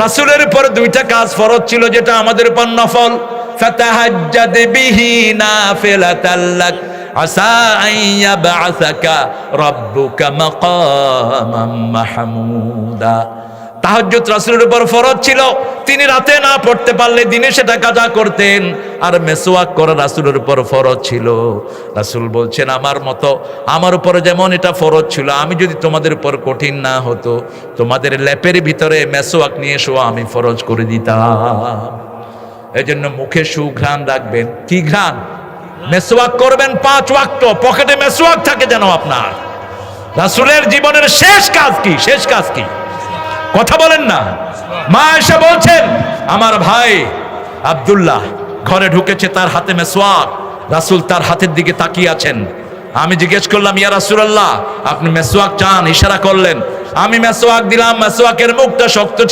রাসূলের উপর দুইটা কাজ ফরজ ছিল, যেটা আমাদের উপর নফল। ফাতাহাজ্জাদ বিহি নাফিলাতাল লাক আসা আন ইয়াবআসাকা রাব্বুকা মাকামান মাহমুদা। তাহাজ্জুদ রাসূলের উপর ফরজ ছিল, তিনি রাতে না পড়তে পারলে দিনে সেটা কাজা করতেন। আর মেসওয়াক করা রাসূলের উপর ফরজ ছিল। রাসূল বলছেন, আমার মতো আমার উপর যেমন এটা ফরজ ছিল, আমি যদি তোমাদের উপর কঠিন না হতো, তোমাদের ল্যাপের ভিতরে মেসওয়াক নিয়ে এসো, আমি ফরজ করে দিতাম। এই জন্য মুখে সুঘ্রাণ রাখবেন। কি ঘ্রাণ? মেসওয়াক করবেন 5 ওয়াক্ত, পকেটে মেসওয়াক থাকে যেন আপনার। রাসূলের জীবনের শেষ কাজ কি? শেষ কাজ কি? কথা বলেন না। মা এসে বলছেন, আমার ভাই আব্দুল্লাহ ঘরে ঢুকেছে, তার হাতে মেসওয়াক। রাসূল তার হাতের দিকে তাকিয়ে আছেন। আমি জিজ্ঞেস করলাম, ইয়া রাসূলুল্লাহ, আপনি মেসওয়াক চান? ইশারা করলেন। আমি মেসওয়াক দিলাম, মেসওয়াকের মুখটা শক্ত ছিল।